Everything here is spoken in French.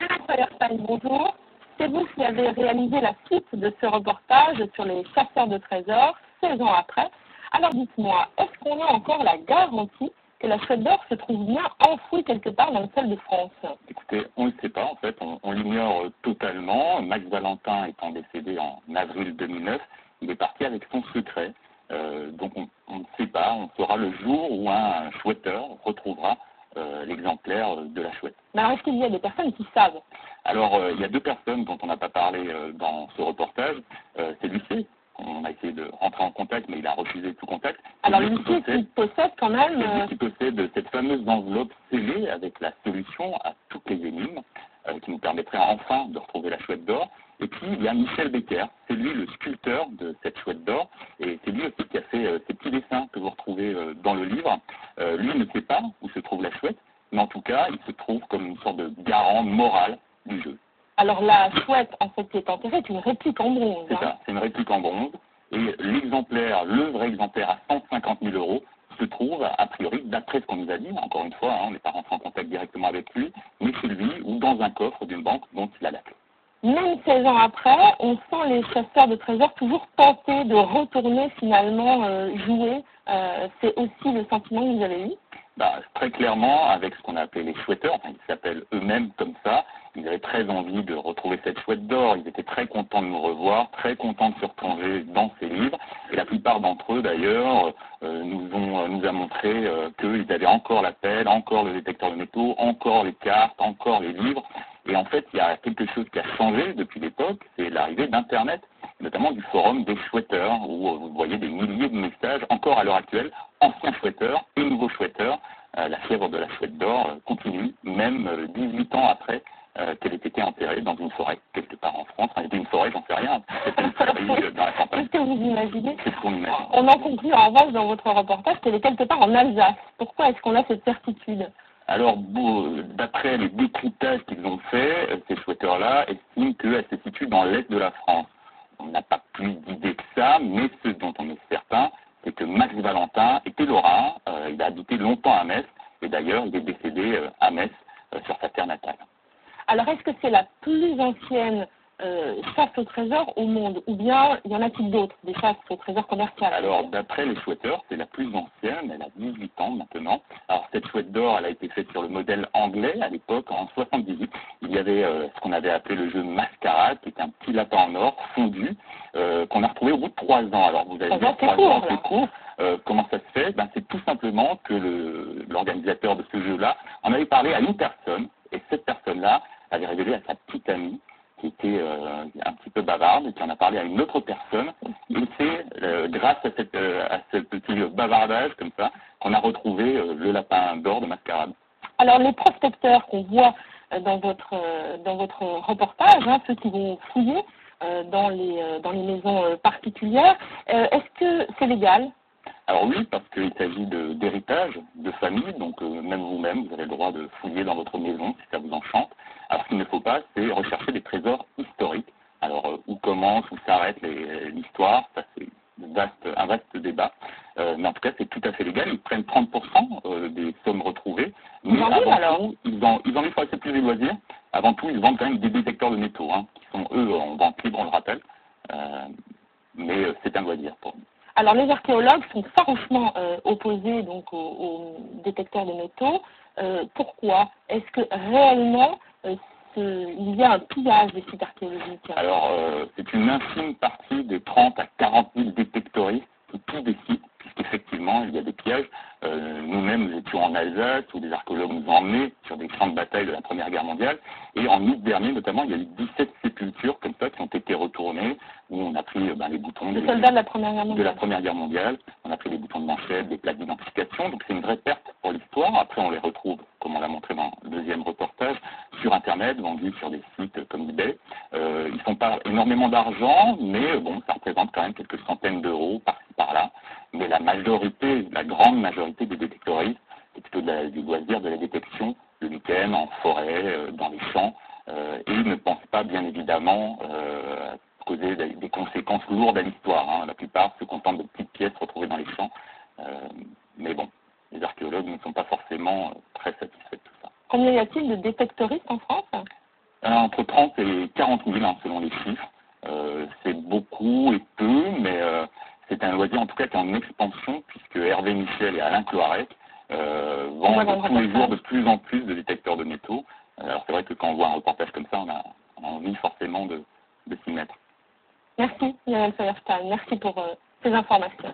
Anna Feuerstein, bonjour. C'est vous qui avez réalisé la suite de ce reportage sur les chasseurs de trésors 16 ans après. Alors dites-moi, est-ce qu'on a encore la garantie que la chouette d'or se trouve bien enfouie quelque part dans le sol de France? Écoutez, on ne le sait pas en fait, on l'ignore totalement. Max Valentin étant décédé en avril 2009, il est parti avec son secret. Donc on ne sait pas, on saura le jour où un chouetteur retrouvera l'exemplaire de la chouette. Mais alors est-ce qu'il y a des personnes qui savent? Alors il y a deux personnes dont on n'a pas parlé dans ce reportage. C'est l'huissier. On a essayé de rentrer en contact, mais il a refusé tout contact. Alors l'huissier qui possède quand même... C'est lui qui possède cette fameuse enveloppe scellée avec la solution à toutes les énigmes, qui nous permettrait enfin de retrouver la chouette d'or. Et puis il y a Michel Becker, c'est lui le sculpteur de cette chouette d'or, et c'est lui aussi qui a fait ces petits dessins que vous retrouvez dans le livre. Lui ne sait pas où se trouve la chouette, mais en tout cas il se trouve comme une sorte de garant moral du jeu. Alors la chouette, en fait, qui est enterrée, est une réplique en bronze. C'est ça, c'est une réplique en bronze. Et l'exemplaire, le vrai exemplaire à 150 000 € se trouve, a priori, d'après ce qu'on nous a dit, encore une fois, on n'est pas rentré en contact directement avec lui, mais chez lui ou dans un coffre d'une banque dont il a la clé. Même 16 ans après, on sent les chasseurs de trésors toujours tentés de retourner finalement jouer. C'est aussi le sentiment que vous avez eu? Très clairement, avec ce qu'on a appelé les chouetteurs, enfin, ils s'appellent eux-mêmes comme ça, ils avaient très envie de retrouver cette chouette d'or, ils étaient très contents de nous revoir, très contents de se replonger dans ces livres, et la plupart d'entre eux d'ailleurs nous a montré qu'ils avaient encore la pelle, encore le détecteur de métaux, encore les cartes, encore les livres, et en fait il y a quelque chose qui a changé depuis l'époque, c'est l'arrivée d'Internet, notamment du forum des chouetteurs, où vous voyez des milliers de messages, encore à l'heure actuelle, anciens chouetteurs et nouveaux chouetteurs. La fièvre de la chouette d'or continue, même 18 ans après qu'elle ait été enterrée dans une forêt, quelque part en France. Enfin, c'était une forêt, j'en sais rien. C'était une forêt dans la campagne. Qu'est-ce que vous imaginez? C'est ce qu'on imagine. On en conclut en revanche dans votre reportage qu'elle est quelque part en Alsace. Pourquoi est-ce qu'on a cette certitude? Alors, d'après les décryptages qu'ils ont fait, ces chouetteurs-là estiment qu'elle se situe dans l'est de la France. On n'a pas plus d'idées que ça, mais ce dont on est certain, c'est que Max Valentin était lorrain, il a habité longtemps à Metz, et d'ailleurs il est décédé à Metz, sur sa terre natale. Alors est-ce que c'est la plus ancienne chasse au trésor au monde, ou bien y en a-t-il d'autres, des chasses au trésor commerciales? Alors d'après les chouetteurs, c'est la plus ancienne, elle a 18 ans maintenant. Alors cette chouette d'or, elle a été faite sur le modèle anglais à l'époque, en 78. Il y avait ce qu'on avait appelé le jeu Mascarade, qui est un petit lapin en or fondu, qu'on a retrouvé au bout de 3 ans. Alors vous allez dire 3 ans, c'est court. Comment ça se fait? C'est tout simplement que l'organisateur de ce jeu-là en avait parlé à une personne, et cette personne-là avait révélé à sa petite amie, qui était un petit peu bavarde, et qui en a parlé à une autre personne. Et c'est grâce à ce petit bavardage, comme ça, qu'on a retrouvé le lapin d'or de Mascarade. Alors les prospecteurs qu'on voit dans votre reportage, ceux qui vont fouiller dans les maisons particulières, est-ce que c'est légal? Alors oui, parce qu'il s'agit d'héritage, de famille, donc même vous-même, vous avez le droit de fouiller dans votre maison si ça vous enchante. Alors ce qu'il ne faut pas, c'est rechercher des trésors historiques. Alors où commence, où s'arrête l'histoire, ça c'est un vaste débat. Mais en tout cas, c'est tout à fait légal. Ils prennent 30% des sommes retrouvées. Mais avant tout, ils en vivent, c'est plus des loisirs. Avant tout, ils vendent quand même des détecteurs de métaux, qui sont eux en vente libre, on le rappelle. Mais c'est un loisir pour nous. Alors les archéologues sont farouchement opposés donc aux détecteurs de métaux. Pourquoi? Est-ce que réellement il y a un pillage des sites archéologiques? Alors c'est une infime partie des 30 à 40 000 détectoristes qui pillent des sites, puisqu'effectivement il y a des pillages. Nous-mêmes nous étions en Alsace où des archéologues nous ont emmenés sur des champs de bataille de la Première Guerre mondiale. Et en août dernier notamment, il y a eu 17 sépultures comme ça qui ont été retournées, où on a pris les boutons des soldats de la Première Guerre mondiale. De la Première Guerre mondiale. On a pris les boutons de manchette, des plaques d'identification. Donc c'est une vraie perte pour l'histoire. Après on les retrouve, comme on l'a montré dans le deuxième reportage, sur Internet, vendus sur des sites comme eBay. Ils ne font pas énormément d'argent, mais bon, ça représente quand même quelques centaines d'euros par-ci par-là. Mais la majorité, la grande majorité des détectoristes, c'est plutôt du loisir de la détection le week-end, en forêt, dans les champs, et ils ne pensent pas, bien évidemment, causer des conséquences lourdes à l'histoire. La plupart se contentent de petites pièces retrouvées dans les champs. Mais bon, les archéologues ne sont pas forcément très satisfaits de tout ça. Combien y a-t-il de détectoristes en France? Alors, entre 30 et 40 000, hein, selon les chiffres. C'est beaucoup et peu, mais c'est un loisir en tout cas qui est en expansion, puisque Hervé Michel et Alain Cloarec vendent tous les jours de plus en plus de détecteurs de métaux. Alors c'est vrai que quand on voit un reportage comme ça, on a envie forcément de s'y mettre. Merci, Lionel Feuerstein. Merci pour ces informations.